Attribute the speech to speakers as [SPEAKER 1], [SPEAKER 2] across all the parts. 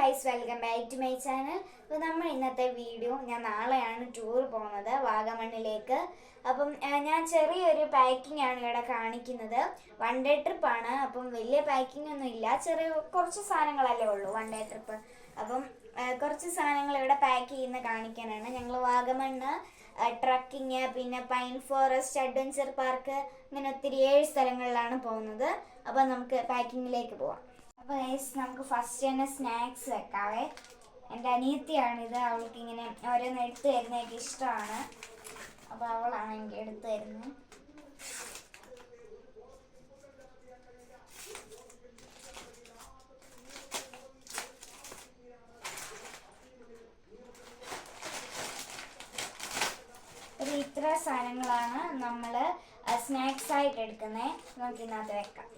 [SPEAKER 1] Guys, welcome back to my channel. അപ്പോൾ നമ്മൾ ഇന്നത്തെ വീഡിയോ, ഞാൻ നാളെയാണ് ടൂർ പോകുന്നത് വാഗമണ്ണിലേക്ക്. അപ്പം ഞാൻ ചെറിയൊരു പാക്കിംഗ് ആണ് ഇവിടെ കാണിക്കുന്നത്. വൺ ഡേ ട്രിപ്പാണ്. അപ്പം വലിയ പാക്കിംഗ് ഒന്നും ഇല്ല, കുറച്ച് സാധനങ്ങളല്ലേ ഉള്ളൂ വൺ ഡേ ട്രിപ്പ്. അപ്പം കുറച്ച് സാധനങ്ങൾ ഇവിടെ പാക്ക് ചെയ്യുന്ന കാണിക്കാനാണ്. ഞങ്ങൾ വാഗമണ്ണ് ട്രക്കിങ്, പിന്നെ പൈൻ ഫോറസ്റ്റ്, അഡ്വഞ്ചർ പാർക്ക്, ഇങ്ങനെ ഒത്തിരി 7 സ്ഥലങ്ങളിലാണ് പോകുന്നത്. അപ്പം നമുക്ക് പാക്കിങ്ങിലേക്ക് പോവാം. അപ്പോൾ നമുക്ക് ഫസ്റ്റ് തന്നെ സ്നാക്സ് വെക്കാവേ. എൻ്റെ അനിയത്തിയാണിത്. അവൾക്ക് ഇങ്ങനെ ഓരോന്ന് എടുത്തു തരുന്നതൊക്കെ ഇഷ്ടമാണ്. അപ്പോൾ അവളാണ് എനിക്ക് എടുത്തു തരുന്നത്. ഇത്ര സാധനങ്ങളാണ് നമ്മൾ സ്നാക്സ് ആയിട്ട് എടുക്കുന്നത്. നമുക്ക് ഇതിനകത്ത് വെക്കാം.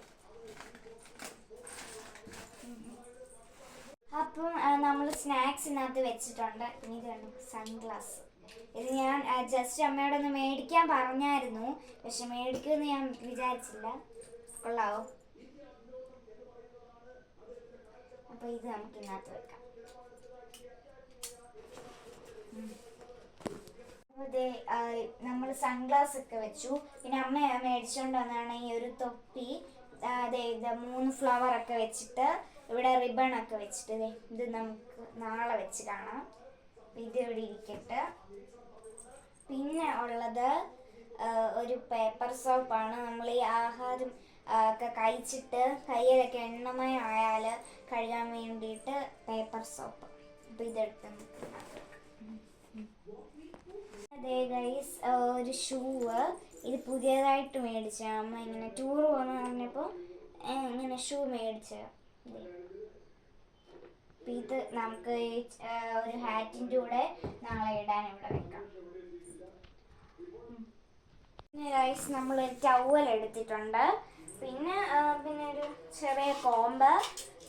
[SPEAKER 1] അപ്പം നമ്മൾ സ്നാക്സിനകത്ത് വെച്ചിട്ടുണ്ട്. പിന്നെ ഇത് കണ്ടു, സൺഗ്ലാസ്. ഇത് ഞാൻ ജസ്റ്റ് അമ്മയോടൊന്ന് മേടിക്കാൻ പറഞ്ഞായിരുന്നു, പക്ഷെ മേടിക്കുമെന്ന് ഞാൻ വിചാരിച്ചില്ല. കൊള്ളാവോ? അപ്പോൾ ഇത് നമുക്ക് ഇതിനകത്ത് വെക്കാം. അതെ, നമ്മൾ സൺഗ്ലാസ് ഒക്കെ വെച്ചു. പിന്നെ അമ്മ മേടിച്ചുകൊണ്ട് വന്നതാണ് ഈ ഒരു തൊപ്പി. അതെ, ഇത് 3 ഫ്ലവർ ഒക്കെ വെച്ചിട്ട് ഇവിടെ റിബൺ ഒക്കെ വെച്ചിട്ട്. ഇത് നമുക്ക് നാളെ വെച്ച് കാണാം. ഇത് ഇവിടെ ഇരിക്കട്ടെ. പിന്നെ ഉള്ളത് ഒരു പേപ്പർ സോപ്പാണ്. നമ്മൾ ഈ ആഹാരം ഒക്കെ കഴിച്ചിട്ട് കയ്യിലൊക്കെ എണ്ണമയം ആയാൽ കഴുകാൻ വേണ്ടിയിട്ട് പേപ്പർ സോപ്പ്. അപ്പോൾ ഇതെടുത്ത് അതെ ഗൈസ്, ഒരു ഷൂവ്. ഇത് പുതിയതായിട്ട് മേടിച്ച അമ്മ ഇങ്ങനെ ടൂർ പോകുന്ന പറഞ്ഞപ്പോൾ ഇങ്ങനെ ഷൂ മേടിച്ച. ഇത് നമുക്ക് ഒരു ഹാറ്റിൻ്റെ കൂടെ നാളെ ഇടാൻ ഇവിടെ വെക്കാം. പിന്നെ ഗൈസ്, നമ്മൾ ടവൽ എടുത്തിട്ടുണ്ട്. പിന്നെ ഒരു ചെറിയ കോമ്പ്,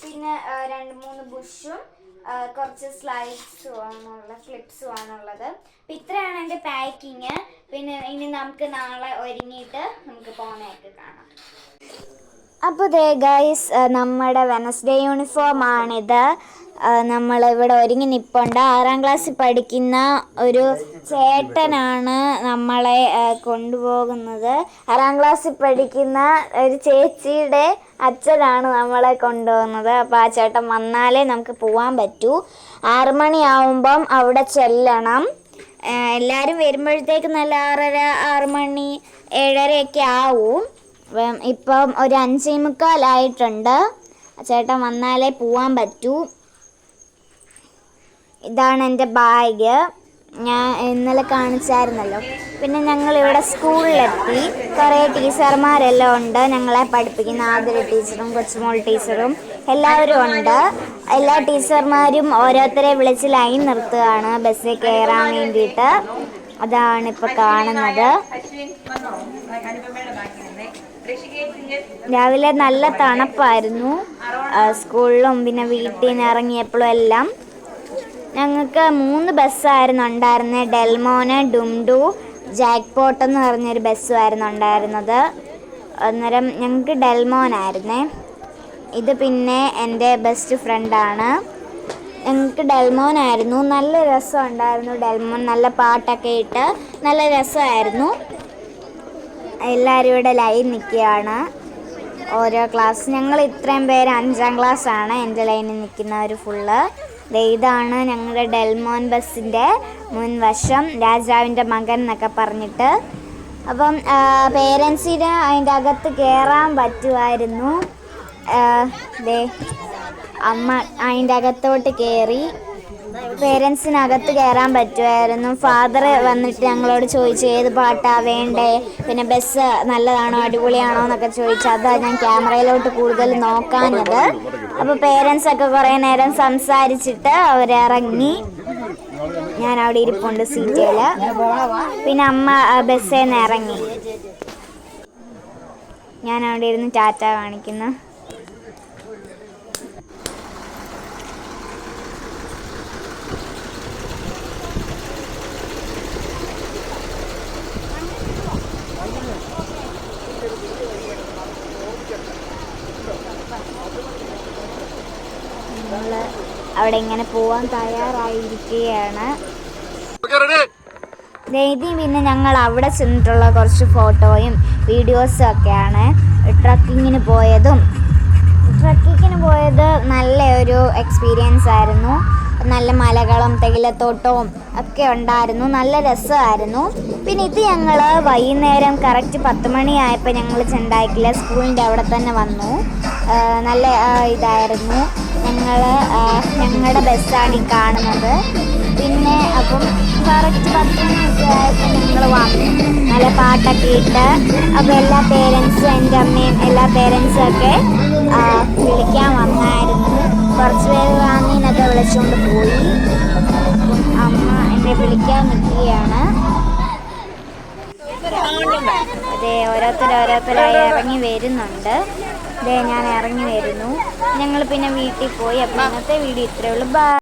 [SPEAKER 1] പിന്നെ 2-3 ബുഷും കുറച്ച് ഫ്ലിപ്സും ആണുള്ളത്. അപ്പം ഇത്രയാണ് എൻ്റെ പാക്കിങ്. പിന്നെ ഇനി നമുക്ക് നാളെ ഒരുങ്ങിയിട്ട് നമുക്ക് പോകുന്നതൊക്കെ കാണാം. അപ്പോൾ ദേ ഗൈസ്, നമ്മുടെ വെനസ്ഡേ യൂണിഫോം ആണിത്. നമ്മളിവിടെ ഒരുങ്ങി നിൽപ്പുണ്ട്. 6ാം ക്ലാസ്സിൽ പഠിക്കുന്ന ഒരു ചേട്ടനാണ് നമ്മളെ കൊണ്ടുപോകുന്നത്. 6ാം ക്ലാസ്സിൽ പഠിക്കുന്ന ഒരു ചേച്ചിയുടെ അച്ഛനാണ് നമ്മളെ കൊണ്ടുപോകുന്നത്. അപ്പോൾ ആ ചേട്ടൻ വന്നാലേ നമുക്ക് പോകാൻ പറ്റൂ. 6 മണിയാവുമ്പം അവിടെ ചെല്ലണം. എല്ലാവരും വരുമ്പോഴത്തേക്ക് നല്ല 6:30, 6 മണി, 7:30 ആവും. ഇപ്പം ഒരു 5:45 ചേട്ടൻ വന്നാലേ പോവാൻ പറ്റൂ. ഇതാണ് എൻ്റെ ബാഗ്, ഞാൻ ഇന്നലെ കാണിച്ചായിരുന്നല്ലോ. പിന്നെ ഞങ്ങളിവിടെ സ്കൂളിലെത്തി. കുറേ ടീച്ചർമാരെല്ലാം ഉണ്ട് ഞങ്ങളെ പഠിപ്പിക്കുന്ന. ആതിര ടീച്ചറും കൊച്ചുമോൾ ടീച്ചറും എല്ലാവരും ഉണ്ട്. എല്ലാ ടീച്ചർമാരും ഓരോരുത്തരെ വിളിച്ച് ലൈൻ നിർത്തുകയാണ് ബസ്സിൽ കയറാൻ വേണ്ടിയിട്ട്. അതാണിപ്പോൾ കാണുന്നത്. രാവിലെ നല്ല തണുപ്പായിരുന്നു സ്കൂളിലും പിന്നെ വീട്ടിൽ നിന്ന് ഇറങ്ങിയപ്പോഴും എല്ലാം. ഞങ്ങൾക്ക് 3 ബസ്സായിരുന്നു ഉണ്ടായിരുന്നത്. ഡെൽമോന്, ഡുംഡു, ജാക്ക്പോട്ട് എന്ന് പറഞ്ഞൊരു ബസ്സുമായിരുന്നു ഉണ്ടായിരുന്നത്. അന്നേരം ഞങ്ങൾക്ക് ഡെൽമോനായിരുന്നേ. ഇത് പിന്നെ എൻ്റെ ബെസ്റ്റ് ഫ്രണ്ടാണ്. ഞങ്ങൾക്ക് ഡെൽമോനായിരുന്നു. നല്ല രസമുണ്ടായിരുന്നു ഡെൽമോൻ. നല്ല പാട്ടൊക്കെ ഇട്ട് നല്ല രസമായിരുന്നു. എല്ലാവരും ഇവിടെ ലൈൻ നിൽക്കുകയാണ് ഓരോ ക്ലാസ്. ഞങ്ങൾ ഇത്രയും പേര് 5ാം ക്ലാസ്സാണ് എൻ്റെ ലൈനിൽ നിൽക്കുന്നവർ ഫുള്ള്. ഇതാണ് ഞങ്ങളുടെ ഡെൽമോൻ ബസ്സിൻ്റെ മുൻവശം, രാജാവിൻ്റെ മകൻ എന്നൊക്കെ പറഞ്ഞിട്ട്. അപ്പം പേരൻസിന് അതിൻ്റെ അകത്ത് കയറാൻ പറ്റുമായിരുന്നു. അമ്മ അതിൻ്റെ അകത്തോട്ട് കയറി. പേരൻസിനകത്ത് കയറാൻ പറ്റുമായിരുന്നു. ഫാദർ വന്നിട്ട് ഞങ്ങളോട് ചോദിച്ചു ഏത് പാട്ടാണ് വേണ്ടേ, പിന്നെ ബസ് നല്ലതാണോ അടിപൊളിയാണോ എന്നൊക്കെ ചോദിച്ചു. അതാണ് ഞാൻ ക്യാമറയിലോട്ട് കൂടുതൽ നോക്കാഞ്ഞത്. അപ്പോൾ പേരൻസൊക്കെ കുറേ നേരം സംസാരിച്ചിട്ട് അവരിറങ്ങി. ഞാൻ അവിടെ ഇരിപ്പുണ്ട് സീറ്റിൽ. പിന്നെ അമ്മ ബസ്സിൽ നിന്ന് ഇറങ്ങി. ഞാൻ അവിടെ ഇരുന്ന് ടാറ്റ കാണിക്കുന്നു. നമ്മൾ അവിടെ ഇങ്ങനെ പോവാൻ തയ്യാറായിരിക്കുകയാണ്. ഇത് പിന്നെ ഞങ്ങൾ അവിടെ ചെന്നിട്ടുള്ള കുറച്ച് ഫോട്ടോയും വീഡിയോസും ഒക്കെയാണ്. ട്രക്കിങ്ങിന് പോയത് നല്ല ഒരു എക്സ്പീരിയൻസ് ആയിരുന്നു. നല്ല മലകളും തേയിലത്തോട്ടവും ഒക്കെ ഉണ്ടായിരുന്നു. നല്ല രസമായിരുന്നു. പിന്നെ ഇത് ഞങ്ങൾ വൈകുന്നേരം കറക്റ്റ് 10 മണിയായപ്പോൾ ഞങ്ങൾ ചെണ്ടായിക്കില്ല സ്കൂളിൻ്റെ അവിടെ തന്നെ വന്നു. നല്ല ഇതായിരുന്നു. ഞങ്ങളുടെ ബസ്സാണ് ഈ കാണുന്നത്. പിന്നെ അപ്പം കറക്റ്റ് 10 മണിയൊക്കെ ആയപ്പോൾ ഞങ്ങൾ വന്നു. നല്ല പാട്ടൊക്കെ ഇട്ട് അപ്പോൾ എല്ലാ പേരൻസും എൻ്റെ അമ്മയും എല്ലാ പേരൻസും ഒക്കെ വിളിക്കാൻ വന്നായിരുന്നു. കുറച്ച് പേര് റാന്നീനൊക്കെ വിളിച്ചുകൊണ്ട് പോയി. അമ്മ എന്നെ വിളിക്കാൻ നിൽക്കുകയാണ്. അതെ, ഓരോരുത്തരായി ഇറങ്ങി വരുന്നുണ്ട്. ഞാൻ ഇറങ്ങി വരുന്നു. ഞങ്ങൾ പിന്നെ വീട്ടിൽ പോയി. അപ്പോൾ ഇന്നത്തെ വീഡിയോ ഇത്രയേ ഉള്ളൂ. ബൈ.